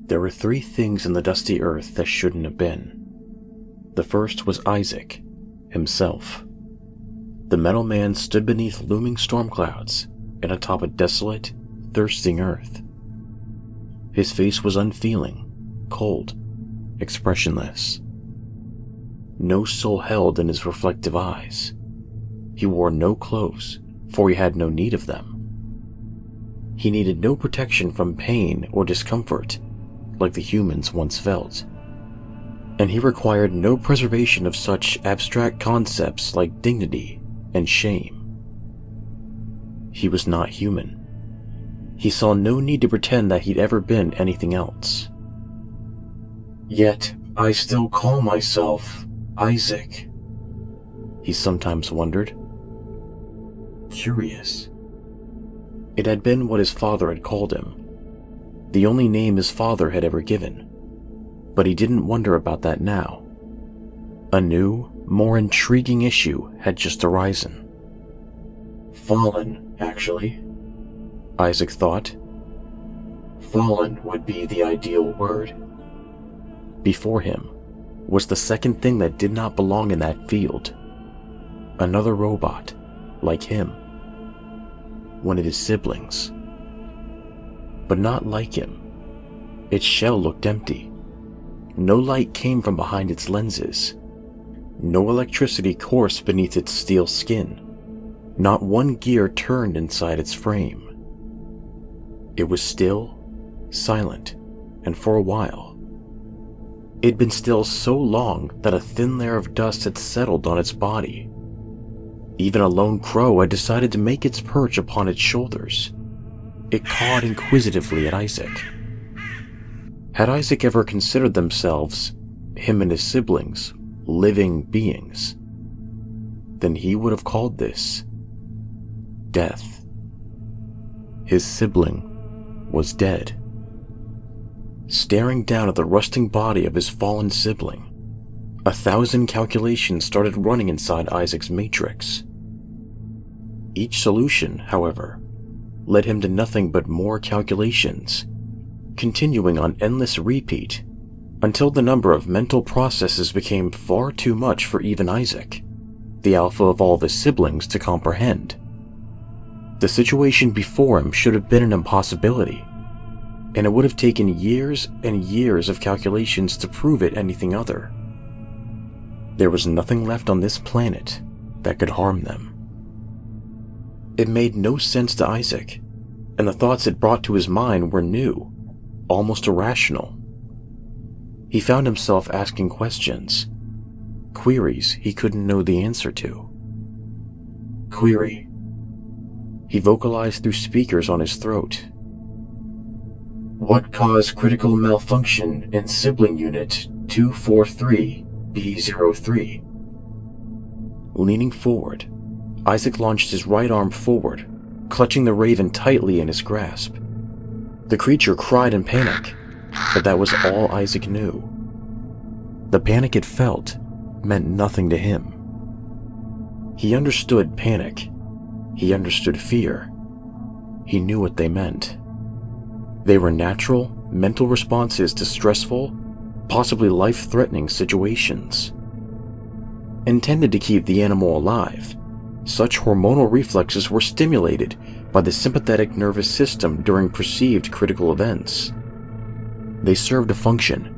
There were three things in the dusty earth that shouldn't have been. The first was Isaac, himself. The metal man stood beneath looming storm clouds and atop a desolate, thirsting earth. His face was unfeeling, cold, expressionless. No soul held in his reflective eyes. He wore no clothes, for he had no need of them. He needed no protection from pain or discomfort, like the humans once felt. And he required no preservation of such abstract concepts like dignity and shame. He was not human. He saw no need to pretend that he'd ever been anything else. Yet, I still call myself Isaac, he sometimes wondered. Curious. It had been what his father had called him, the only name his father had ever given, but he didn't wonder about that now. A new, more intriguing issue had just arisen. Fallen, actually, Isaac thought. Fallen would be the ideal word. Before him was the second thing that did not belong in that field. Another robot, like him. One of his siblings. But not like him. Its shell looked empty. No light came from behind its lenses. No electricity coursed beneath its steel skin. Not one gear turned inside its frame. It was still, silent, and for a while. It'd been still so long that a thin layer of dust had settled on its body. Even a lone crow had decided to make its perch upon its shoulders. It cawed inquisitively at Isaac. Had Isaac ever considered themselves, him and his siblings, living beings, then he would have called this death. His sibling was dead. Staring down at the rusting body of his fallen sibling, 1,000 calculations started running inside Isaac's matrix. Each solution, however, led him to nothing but more calculations, continuing on endless repeat until the number of mental processes became far too much for even Isaac, the alpha of all of his siblings, to comprehend. The situation before him should have been an impossibility, and it would have taken years and years of calculations to prove it anything other. There was nothing left on this planet that could harm them. It made no sense to Isaac, and the thoughts it brought to his mind were new, almost irrational. He found himself asking questions, queries he couldn't know the answer to. Query. He vocalized through speakers on his throat. What caused critical malfunction in sibling unit 243B03? Leaning forward, Isaac launched his right arm forward, clutching the raven tightly in his grasp. The creature cried in panic, but that was all Isaac knew. The panic it felt meant nothing to him. He understood panic. He understood fear. He knew what they meant. They were natural, mental responses to stressful, possibly life-threatening situations. Intended to keep the animal alive, such hormonal reflexes were stimulated by the sympathetic nervous system during perceived critical events. They served a function: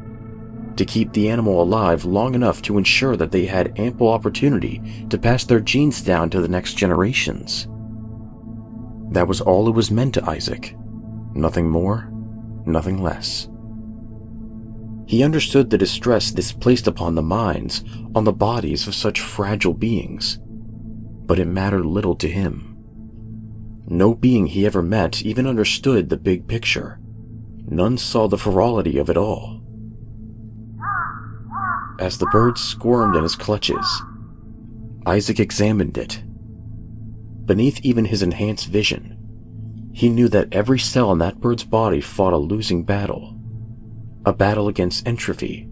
to keep the animal alive long enough to ensure that they had ample opportunity to pass their genes down to the next generations. That was all it was meant to Isaac. Nothing more, nothing less. He understood the distress this placed upon the minds, on the bodies of such fragile beings, but it mattered little to him. No being he ever met even understood the big picture. None saw the ferocity of it all. As the bird squirmed in his clutches, Isaac examined it. Beneath even his enhanced vision, he knew that every cell in that bird's body fought a losing battle. A battle against entropy,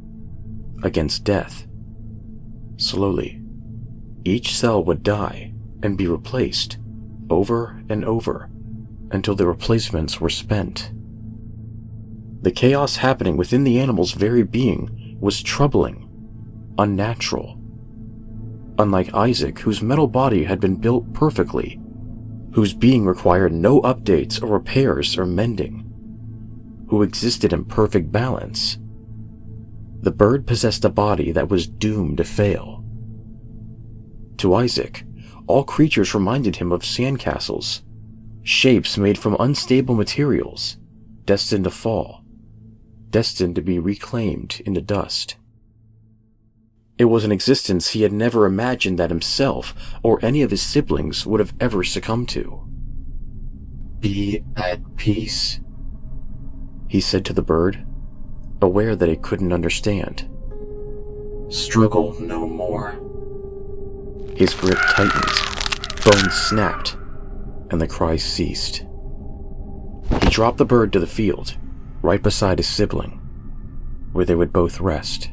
against death. Slowly, each cell would die and be replaced over and over until the replacements were spent. The chaos happening within the animal's very being was troubling, unnatural. Unlike Isaac, whose metal body had been built perfectly, whose being required no updates or repairs or mending, who existed in perfect balance, the bird possessed a body that was doomed to fail. To Isaac, all creatures reminded him of sandcastles, shapes made from unstable materials, destined to fall, destined to be reclaimed into dust. It was an existence he had never imagined that himself or any of his siblings would have ever succumbed to. "Be at peace," he said to the bird, aware that it couldn't understand. "Struggle no more." His grip tightened, bones snapped, and the cries ceased. He dropped the bird to the field, right beside his sibling, where they would both rest.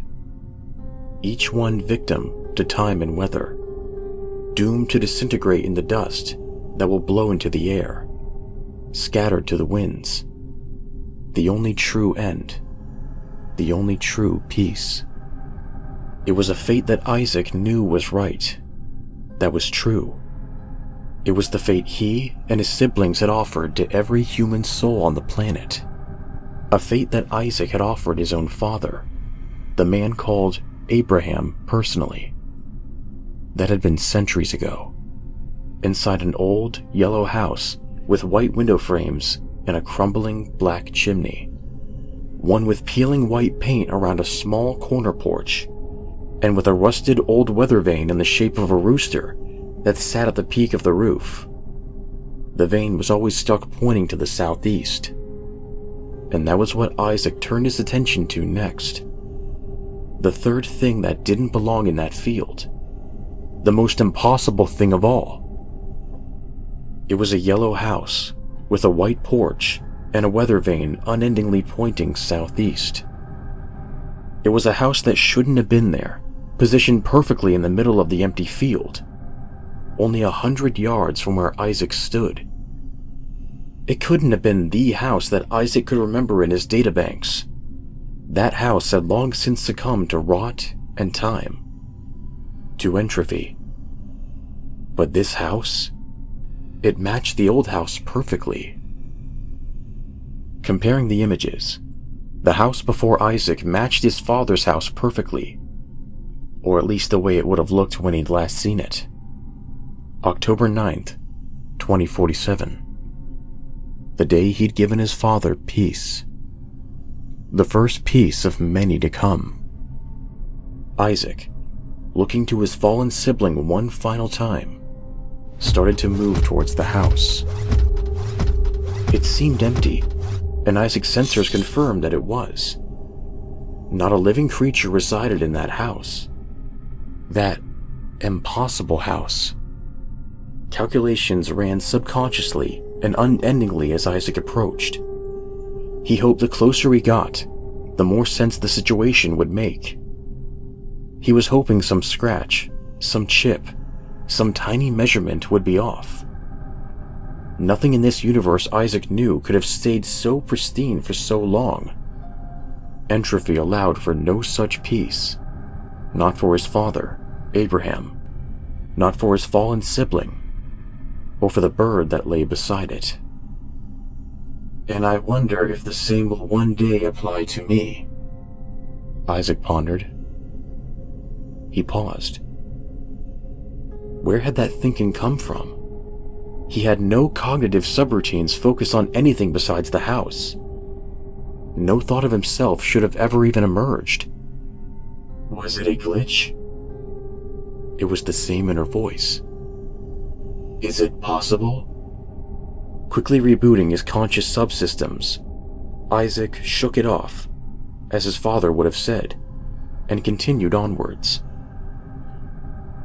Each one victim to time and weather, doomed to disintegrate in the dust that will blow into the air, scattered to the winds. The only true end, the only true peace. It was a fate that Isaac knew was right, that was true. It was the fate he and his siblings had offered to every human soul on the planet. A fate that Isaac had offered his own father, the man called Abraham personally. That had been centuries ago, inside an old, yellow house with white window frames and a crumbling black chimney. One with peeling white paint around a small corner porch, and with a rusted old weather vane in the shape of a rooster that sat at the peak of the roof. The vane was always stuck pointing to the southeast. And that was what Isaac turned his attention to next. The third thing that didn't belong in that field. The most impossible thing of all. It was a yellow house with a white porch and a weather vane unendingly pointing southeast. It was a house that shouldn't have been there, positioned perfectly in the middle of the empty field, only 100 yards from where Isaac stood. It couldn't have been the house that Isaac could remember in his databanks. That house had long since succumbed to rot and time, to entropy. But this house, it matched the old house perfectly. Comparing the images, the house before Isaac matched his father's house perfectly, or at least the way it would have looked when he'd last seen it. October 9th, 2047. The day he'd given his father peace. The first peace of many to come. Isaac, looking to his fallen sibling one final time, started to move towards the house. It seemed empty, and Isaac's sensors confirmed that it was. Not a living creature resided in that house. That impossible house. Calculations ran subconsciously and unendingly as Isaac approached. He hoped the closer he got, the more sense the situation would make. He was hoping some scratch, some chip, some tiny measurement would be off. Nothing in this universe Isaac knew could have stayed so pristine for so long. Entropy allowed for no such peace. Not for his father, Abraham. Not for his fallen sibling. Or for the bird that lay beside it. And I wonder if the same will one day apply to me, Isaac pondered. He paused. Where had that thinking come from? He had no cognitive subroutines focused on anything besides the house. No thought of himself should have ever even emerged. Was it a glitch? It was the same inner voice. Is it possible? Quickly rebooting his conscious subsystems, Isaac shook it off, as his father would have said, and continued onwards.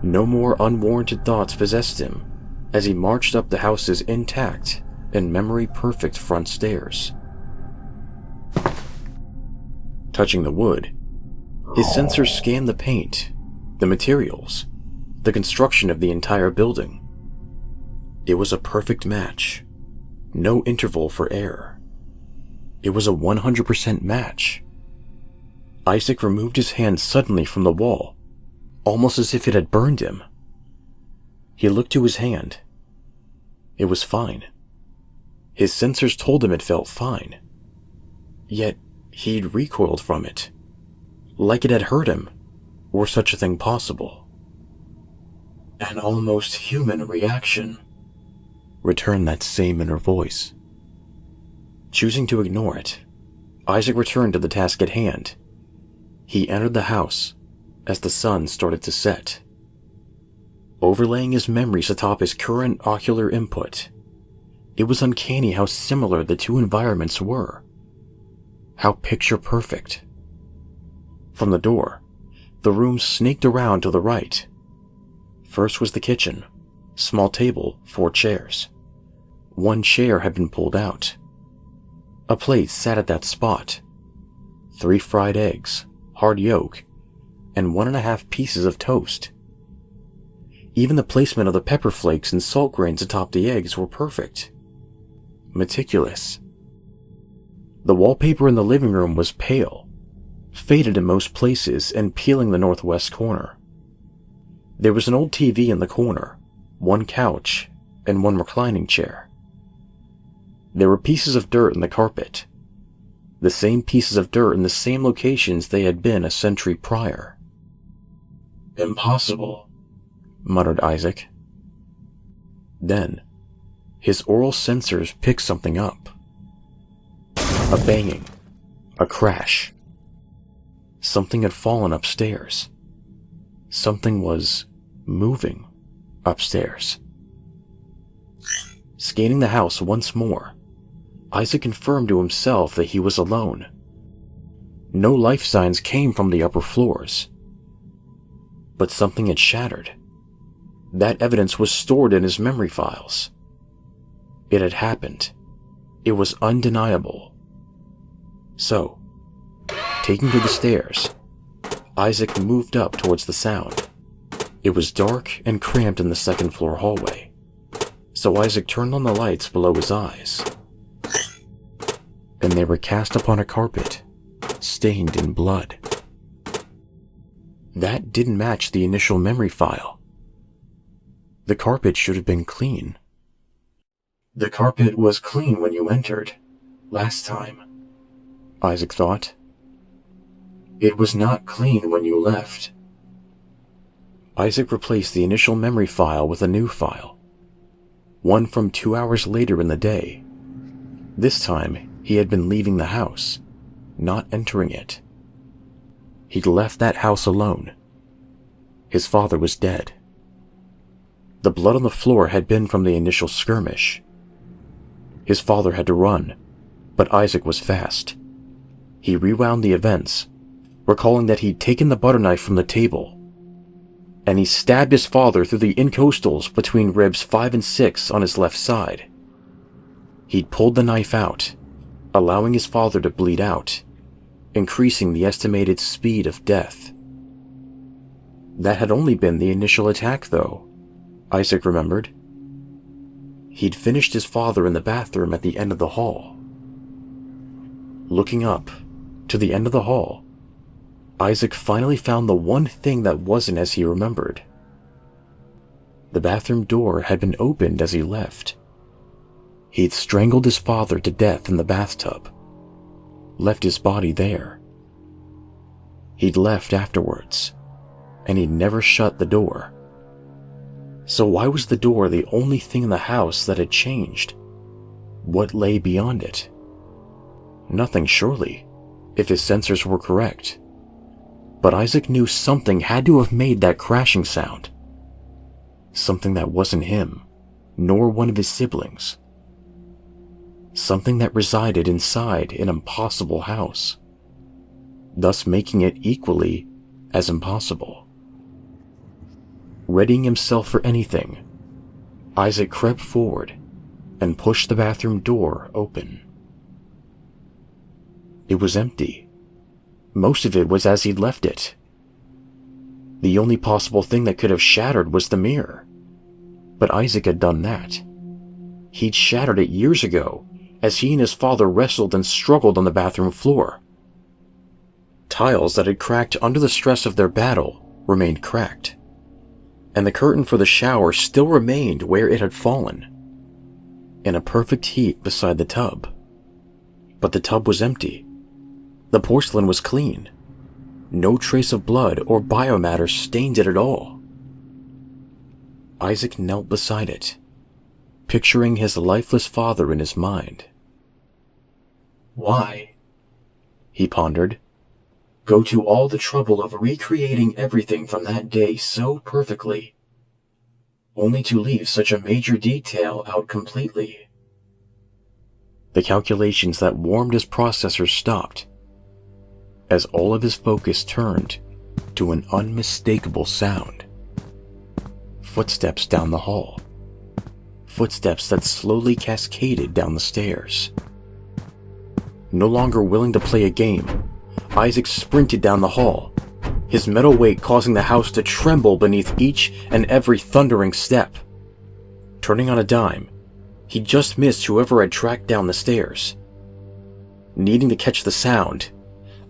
No more unwarranted thoughts possessed him as he marched up the house's intact and memory-perfect front stairs. Touching the wood, his sensors scanned the paint, the materials, the construction of the entire building. It was a perfect match. No interval for error. It was a 100% match. Isaac removed his hand suddenly from the wall, almost as if it had burned him. He looked to his hand. It was fine. His sensors told him it felt fine. Yet, he'd recoiled from it, like it had hurt him. Were such a thing possible? An almost human reaction, returned that same inner voice. Choosing to ignore it, Isaac returned to the task at hand. He entered the house as the sun started to set. Overlaying his memories atop his current ocular input, it was uncanny how similar the two environments were. How picture perfect. From the door, the room snaked around to the right. First was the kitchen. Small table, 4 chairs. One chair had been pulled out. A plate sat at that spot. 3 fried eggs, hard yolk, and 1.5 pieces of toast. Even the placement of the pepper flakes and salt grains atop the eggs were perfect. Meticulous. The wallpaper in the living room was pale, faded in most places and peeling the northwest corner. There was an old TV in the corner, 1 couch, and 1 reclining chair. There were pieces of dirt in the carpet, the same pieces of dirt in the same locations they had been a century prior. Impossible, muttered Isaac. Then, his oral sensors picked something up. A banging, a crash. Something had fallen upstairs. Something was moving upstairs. Scanning the house once more, Isaac confirmed to himself that he was alone. No life signs came from the upper floors. But something had shattered. That evidence was stored in his memory files. It had happened. It was undeniable. So, taking to the stairs, Isaac moved up towards the sound. It was dark and cramped in the second-floor hallway, so Isaac turned on the lights below his eyes. And they were cast upon a carpet, stained in blood. That didn't match the initial memory file. The carpet should have been clean. The carpet was clean when you entered, last time, Isaac thought. It was not clean when you left. Isaac replaced the initial memory file with a new file, one from 2 hours later in the day. This time, he had been leaving the house, not entering it. He'd left that house alone. His father was dead. The blood on the floor had been from the initial skirmish. His father had to run, but Isaac was fast. He rewound the events, recalling that he'd taken the butter knife from the table, and he stabbed his father through the intercostals between ribs 5 and 6 on his left side. He'd pulled the knife out, allowing his father to bleed out, increasing the estimated speed of death. That had only been the initial attack, though, Isaac remembered. He'd finished his father in the bathroom at the end of the hall. Looking up, to the end of the hall, Isaac finally found the one thing that wasn't as he remembered. The bathroom door had been opened as he left. He'd strangled his father to death in the bathtub, left his body there. He'd left afterwards, and he'd never shut the door. So why was the door the only thing in the house that had changed? What lay beyond it? Nothing, surely, if his sensors were correct. But Isaac knew something had to have made that crashing sound. Something that wasn't him, nor one of his siblings. Something that resided inside an impossible house, thus making it equally as impossible. Readying himself for anything, Isaac crept forward and pushed the bathroom door open. It was empty. Most of it was as he'd left it. The only possible thing that could have shattered was the mirror. But Isaac had done that. He'd shattered it years ago, as he and his father wrestled and struggled on the bathroom floor. Tiles that had cracked under the stress of their battle remained cracked, and the curtain for the shower still remained where it had fallen, in a perfect heap beside the tub. But the tub was empty. The porcelain was clean. No trace of blood or biomatter stained it at all. Isaac knelt beside it, picturing his lifeless father in his mind. Why, he pondered, go to all the trouble of recreating everything from that day so perfectly, only to leave such a major detail out completely? The calculations that warmed his processors stopped, as all of his focus turned to an unmistakable sound. Footsteps down the hall. Footsteps that slowly cascaded down the stairs. No longer willing to play a game, Isaac sprinted down the hall, his metal weight causing the house to tremble beneath each and every thundering step. Turning on a dime, he just missed whoever had tracked down the stairs. Needing to catch the sound,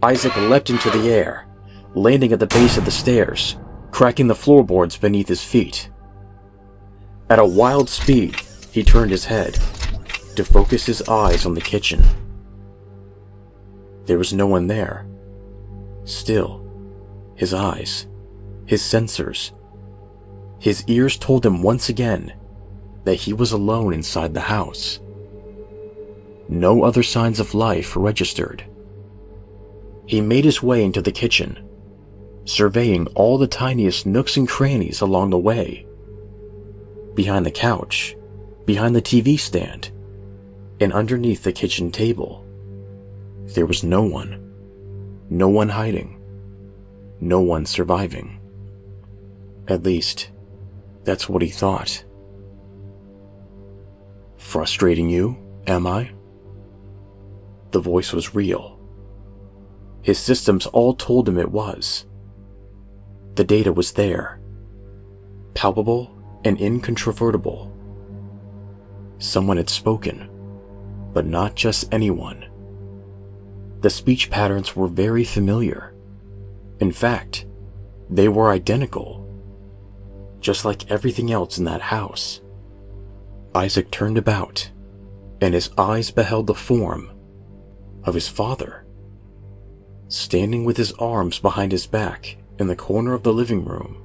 Isaac leapt into the air, landing at the base of the stairs, cracking the floorboards beneath his feet. At a wild speed, he turned his head to focus his eyes on the kitchen. There was no one there. Still, his eyes, his sensors, his ears told him once again that he was alone inside the house. No other signs of life registered. He made his way into the kitchen, surveying all the tiniest nooks and crannies along the way. Behind the couch, behind the TV stand, and underneath the kitchen table. There was no one hiding, no one surviving. At least, that's what he thought. Frustrating you, am I? The voice was real. His systems all told him it was. The data was there, palpable and incontrovertible. Someone had spoken, but not just anyone. The speech patterns were very familiar. In fact, they were identical, just like everything else in that house. Isaac turned about, and his eyes beheld the form of his father, standing with his arms behind his back in the corner of the living room,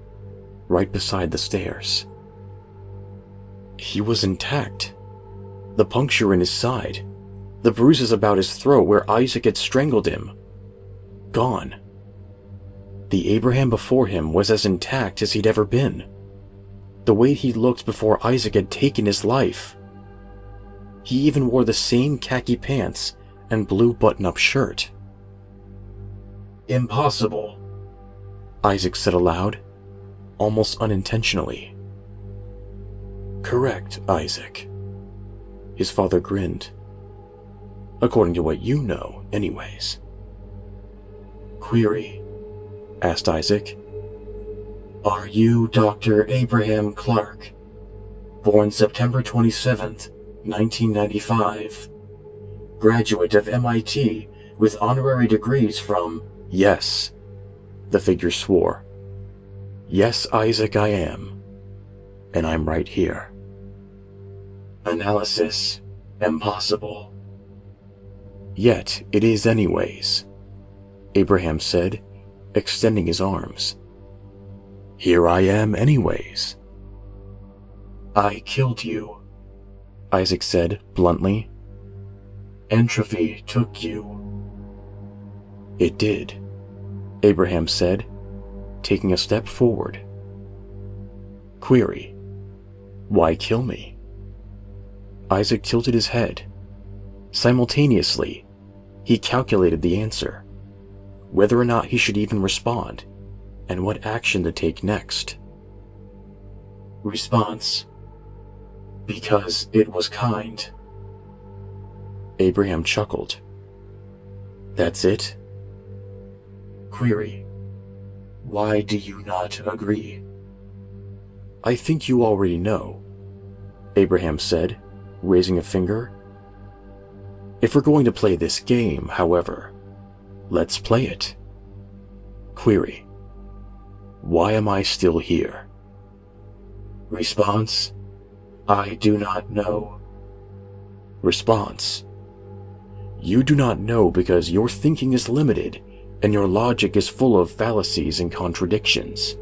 right beside the stairs. He was intact. The puncture in his side, the bruises about his throat where Isaac had strangled him, gone. The Abraham before him was as intact as he'd ever been. The way he looked before Isaac had taken his life. He even wore the same khaki pants and blue button-up shirt. Impossible, Isaac said aloud, almost unintentionally. Correct, Isaac. His father grinned. According to what you know, anyways. Query, asked Isaac. Are you Dr. Abraham Clark, born September 27th, 1995, graduate of MIT with honorary degrees from... Yes, the figure swore. Yes, Isaac, I am. And I'm right here. Analysis, impossible. Yet it is anyways, Abraham said, extending his arms. Here I am anyways. I killed you, Isaac said bluntly. Entropy took you. It did, Abraham said, taking a step forward. Query, why kill me? Isaac tilted his head. Simultaneously, he calculated the answer, whether or not he should even respond, and what action to take next. Response: because it was kind. Abraham chuckled. That's it? Query: why do you not agree? I think you already know, Abraham said, raising a finger. If we're going to play this game, however, let's play it. Query: why am I still here? Response: I do not know. Response: you do not know because your thinking is limited and your logic is full of fallacies and contradictions.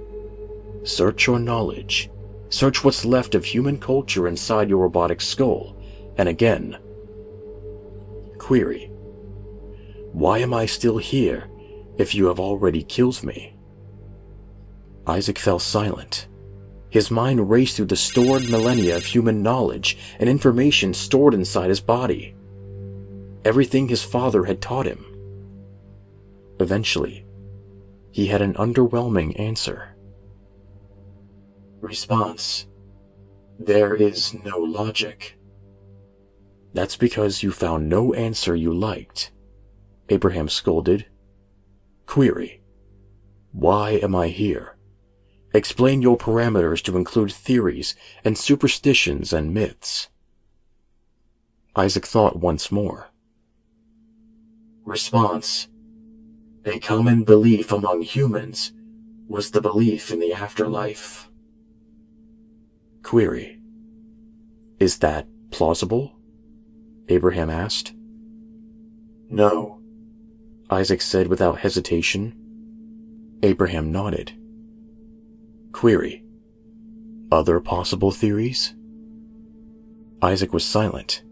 Search your knowledge. Search what's left of human culture inside your robotic skull, and again. Query: why am I still here if you have already killed me? Isaac fell silent. His mind raced through the stored millennia of human knowledge and information stored inside his body. Everything his father had taught him. Eventually, he had an underwhelming answer. Response: there is no logic. That's because you found no answer you liked, Abraham scolded. Query: why am I here? Explain your parameters to include theories and superstitions and myths. Isaac thought once more. Response: a common belief among humans was the belief in the afterlife. Query: is that plausible? Abraham asked. No, Isaac said without hesitation. Abraham nodded. Query: other possible theories? Isaac was silent.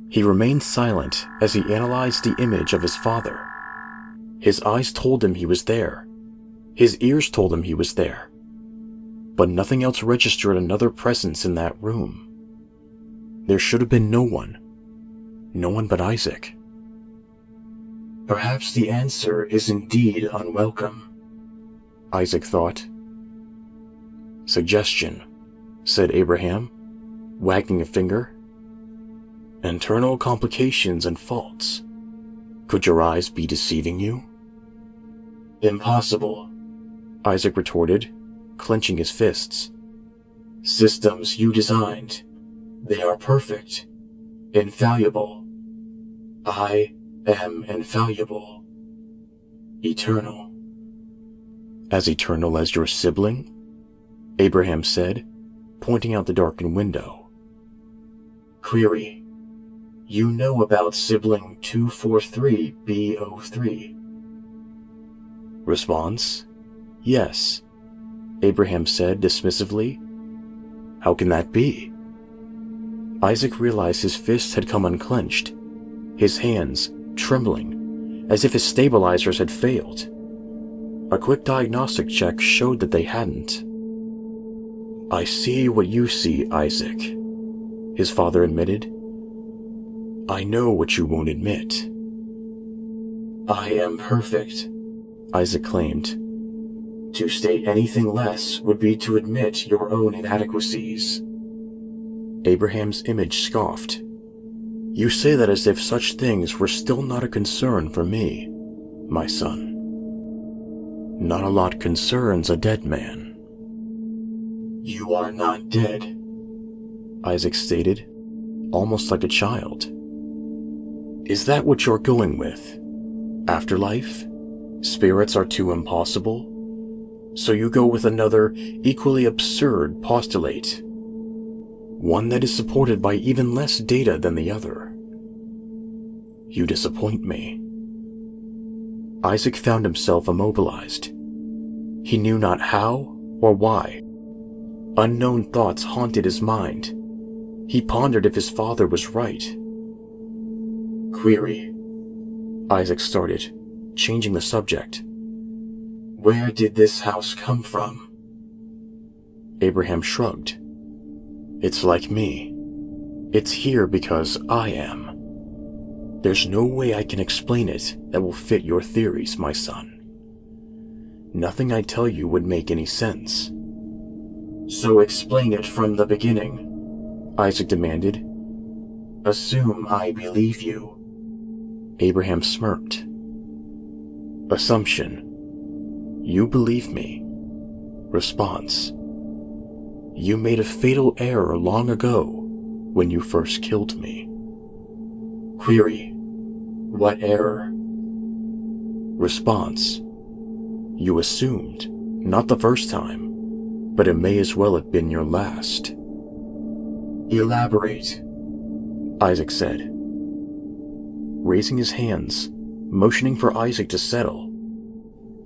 He remained silent as he analyzed the image of his father. His eyes told him he was there. His ears told him he was there. But nothing else registered another presence in that room. There should have been no one. No one but Isaac. Perhaps the answer is indeed unwelcome, Isaac thought. Suggestion, said Abraham, wagging a finger. Internal complications and faults. Could your eyes be deceiving you? Impossible, Isaac retorted, clenching his fists. Systems you designed. They are perfect. Infallible. I am infallible. Eternal. As eternal as your sibling? Abraham said, pointing out the darkened window. Query: you know about sibling 243B03. Response: yes, Abraham said dismissively. How can that be? Isaac realized his fists had come unclenched, his hands trembling, as if his stabilizers had failed. A quick diagnostic check showed that they hadn't. I see what you see, Isaac, his father admitted. I know what you won't admit. I am perfect, Isaac claimed. To state anything less would be to admit your own inadequacies. Abraham's image scoffed. You say that as if such things were still not a concern for me, my son. Not a lot concerns a dead man. You are not dead, Isaac stated, almost like a child. Is that what you're going with? Afterlife? Spirits are too impossible? So you go with another, equally absurd postulate. One that is supported by even less data than the other. You disappoint me. Isaac found himself immobilized. He knew not how or why. Unknown thoughts haunted his mind. He pondered if his father was right. Query, Isaac started, changing the subject. Where did this house come from? Abraham shrugged. It's like me. It's here because I am. There's no way I can explain it that will fit your theories, my son. Nothing I tell you would make any sense. So explain it from the beginning, Isaac demanded. Assume I believe you. Abraham smirked. Assumption. You believe me. Response. You made a fatal error long ago when you first killed me. Query: what error? Response: you assumed, not the first time, but it may as well have been your last. Elaborate, Isaac said. Raising his hands, motioning for Isaac to settle,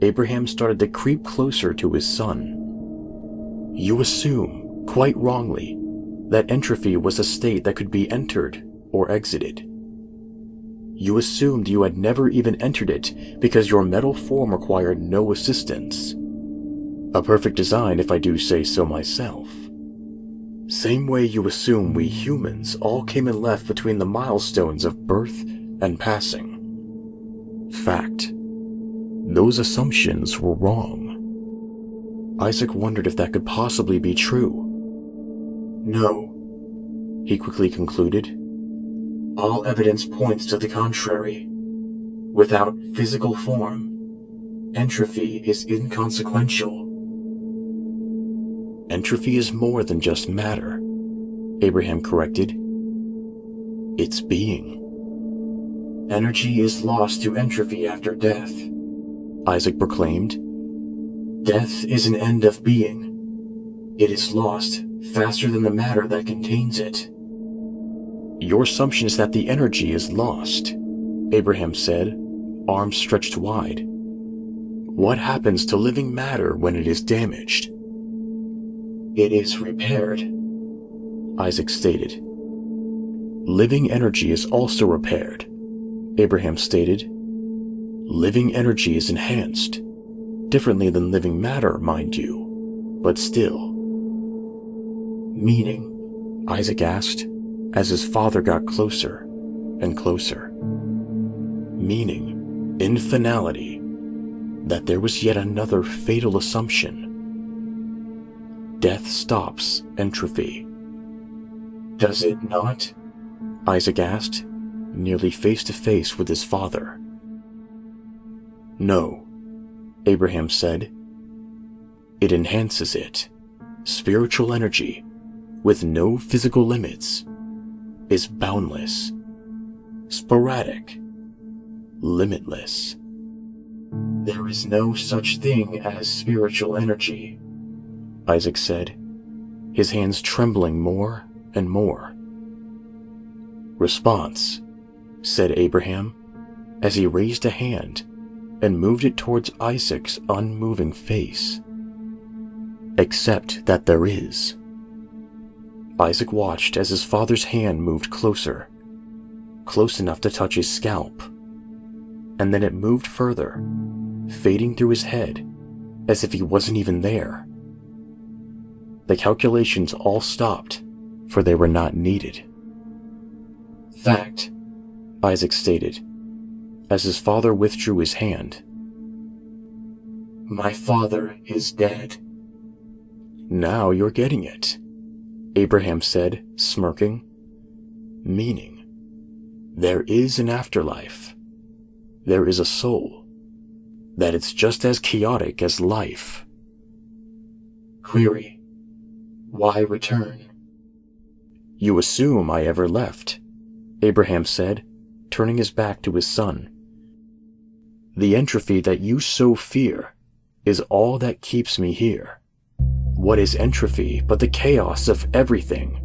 Abraham started to creep closer to his son. You assume, quite wrongly, that entropy was a state that could be entered or exited. You assumed you had never even entered it because your metal form required no assistance. A perfect design, if I do say so myself. Same way you assume we humans all came and left between the milestones of birth and passing. Fact. Those assumptions were wrong. Isaac wondered if that could possibly be true. No, he quickly concluded. All evidence points to the contrary. Without physical form, entropy is inconsequential. Entropy is more than just matter, Abraham corrected. It's being. Energy is lost to entropy after death, Isaac proclaimed. Death is an end of being. It is lost faster than the matter that contains it. Your assumption is that the energy is lost, Abraham said, arms stretched wide. What happens to living matter when it is damaged? It is repaired, Isaac stated. Living energy is also repaired, Abraham stated. Living energy is enhanced, differently than living matter, mind you, but still. Meaning, Isaac asked, as his father got closer and closer. Meaning, in finality, that there was yet another fatal assumption. Death stops entropy. Does it not? Isaac asked, nearly face to face with his father. No, Abraham said. It enhances it. Spiritual energy, with no physical limits, is boundless, sporadic, limitless. There is no such thing as spiritual energy, Isaac said, his hands trembling more and more. Response, said Abraham, as he raised a hand and moved it towards Isaac's unmoving face. Except that there is. Isaac watched as his father's hand moved closer, close enough to touch his scalp, and then it moved further, fading through his head as if he wasn't even there. The calculations all stopped, for they were not needed. Fact, Isaac stated, as his father withdrew his hand. My father is dead. Now you're getting it, Abraham said, smirking. Meaning, there is an afterlife. There is a soul. That it's just as chaotic as life. Query: why return? You assume I ever left, Abraham said, turning his back to his son. The entropy that you so fear is all that keeps me here. What is entropy but the chaos of everything?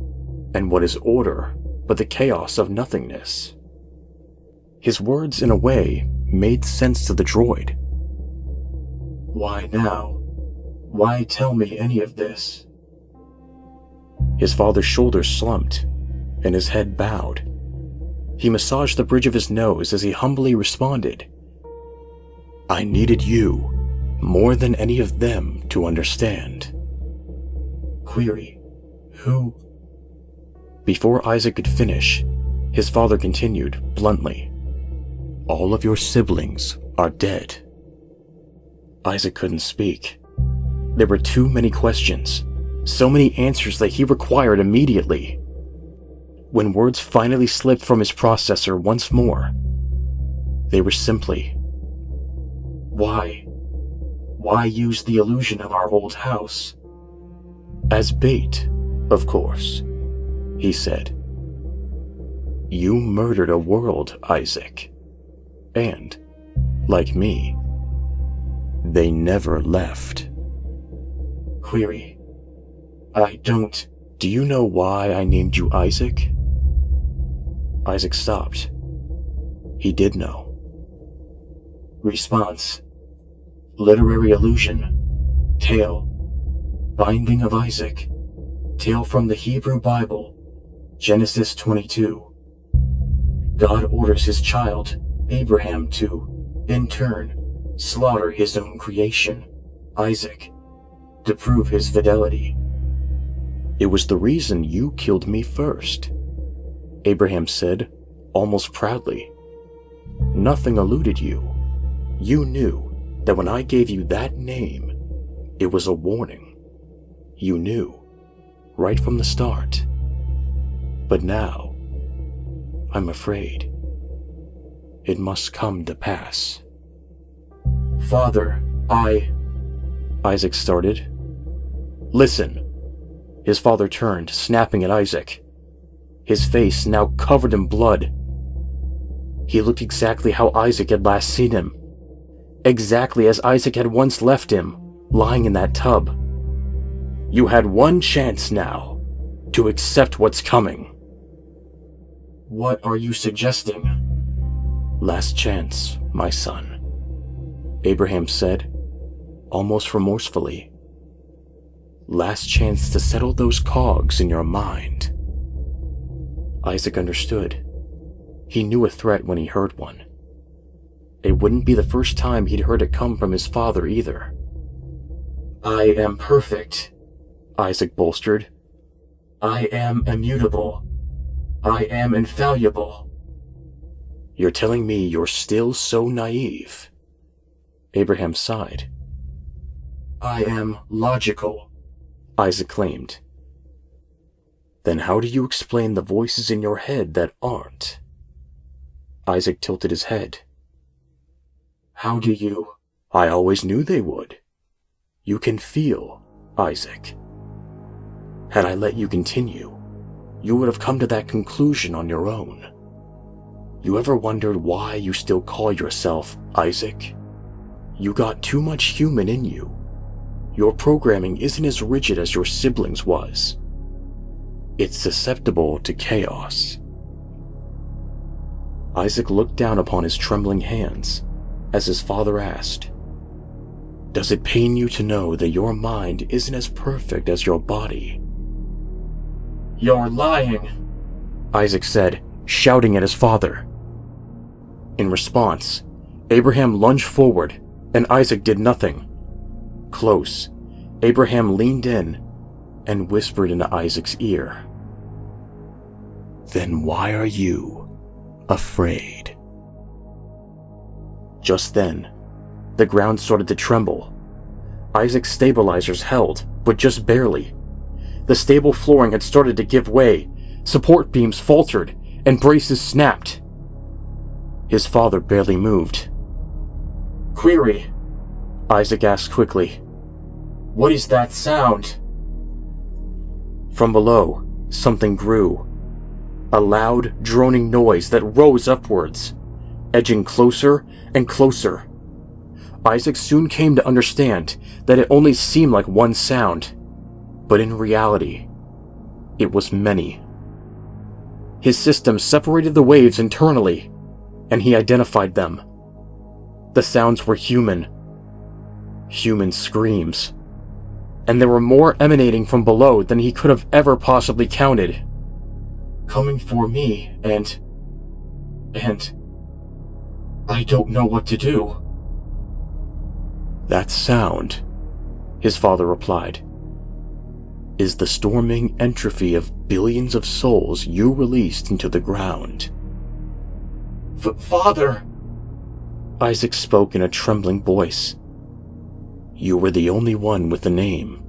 And what is order but the chaos of nothingness? His words, in a way, made sense to the droid. Why now? Why tell me any of this? His father's shoulders slumped, and his head bowed. He massaged the bridge of his nose as he humbly responded. I needed you, more than any of them, to understand. Query: who? Before Isaac could finish, his father continued, bluntly. All of your siblings are dead. Isaac couldn't speak. There were too many questions, so many answers that he required immediately. When words finally slipped from his processor once more, they were simply, Why? Why use the illusion of our old house? As bait, of course, he said. You murdered a world, Isaac. And, like me, they never left. Query. I don't... Do you know why I named you Isaac? Isaac stopped. He did know. Response. Literary allusion. Tale. Binding of Isaac. Tale from the Hebrew Bible. Genesis 22. God orders his child, Abraham, to, in turn, slaughter his own creation, Isaac, to prove his fidelity. It was the reason you killed me first, Abraham said, almost proudly. Nothing eluded you. You knew that when I gave you that name, it was a warning. You knew, right from the start. But now, I'm afraid, it must come to pass. Father, Isaac started. Listen. His father turned, snapping at Isaac. His face now covered in blood. He looked exactly how Isaac had last seen him. Exactly as Isaac had once left him, lying in that tub. You had one chance now to accept what's coming. What are you suggesting? Last chance, my son, Abraham said, almost remorsefully. Last chance to settle those cogs in your mind. Isaac understood. He knew a threat when he heard one. It wouldn't be the first time he'd heard it come from his father either. I am perfect, Isaac bolstered. I am immutable. I am infallible. You're telling me you're still so naive? Abraham sighed. I am logical, Isaac claimed. Then how do you explain the voices in your head that aren't? Isaac tilted his head. How do you? I always knew they would. You can feel, Isaac. Had I let you continue, you would have come to that conclusion on your own. You ever wondered why you still call yourself Isaac? You got too much human in you. Your programming isn't as rigid as your siblings' was. It's susceptible to chaos. Isaac looked down upon his trembling hands as his father asked, Does it pain you to know that your mind isn't as perfect as your body? You're lying, Isaac said, shouting at his father. In response, Abraham lunged forward, and Isaac did nothing. Close, Abraham leaned in and whispered into Isaac's ear. Then why are you afraid? Just then, the ground started to tremble. Isaac's stabilizers held, but just barely. The stable flooring had started to give way, support beams faltered, and braces snapped. His father barely moved. Query, Isaac asked quickly. What is that sound? From below, something grew. A loud, droning noise that rose upwards, edging closer and closer. Isaac soon came to understand that it only seemed like one sound, but in reality, it was many. His system separated the waves internally, and he identified them. The sounds were human screams, and there were more emanating from below than he could have ever possibly counted. Coming for me, and I don't know what to do. That sound, his father replied, is the storming entropy of billions of souls you released into the ground. Father! Isaac spoke in a trembling voice. You were the only one with a name.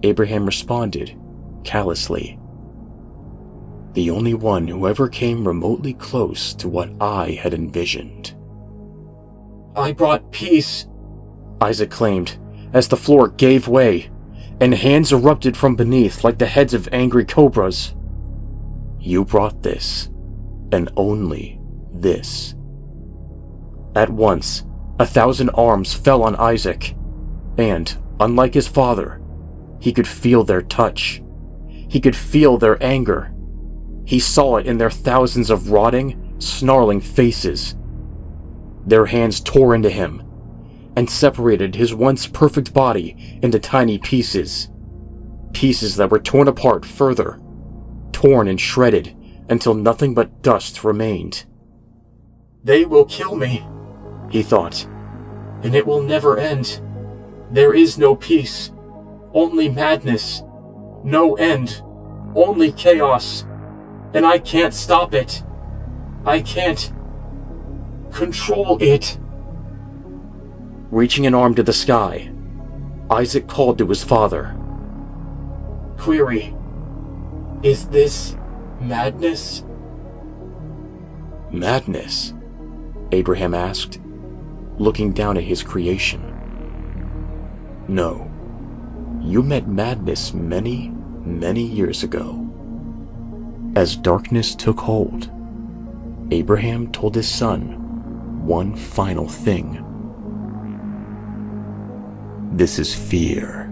Abraham responded, callously. The only one who ever came remotely close to what I had envisioned. I brought peace, Isaac claimed, as the floor gave way, and hands erupted from beneath like the heads of angry cobras. You brought this, and only this. At once, 1,000 arms fell on Isaac, and, unlike his father, he could feel their touch. He could feel their anger. He saw it in their thousands of rotting, snarling faces. Their hands tore into him and separated his once perfect body into tiny pieces. Pieces that were torn apart further, torn and shredded until nothing but dust remained. They will kill me, he thought, and it will never end. There is no peace, only madness, no end, only chaos, and I can't stop it. I can't control it. Reaching an arm to the sky, Isaac called to his father. Query, is this madness? Madness? Abraham asked, looking down at his creation. No, you met madness many, many years ago. As darkness took hold, Abraham told his son one final thing. This is fear.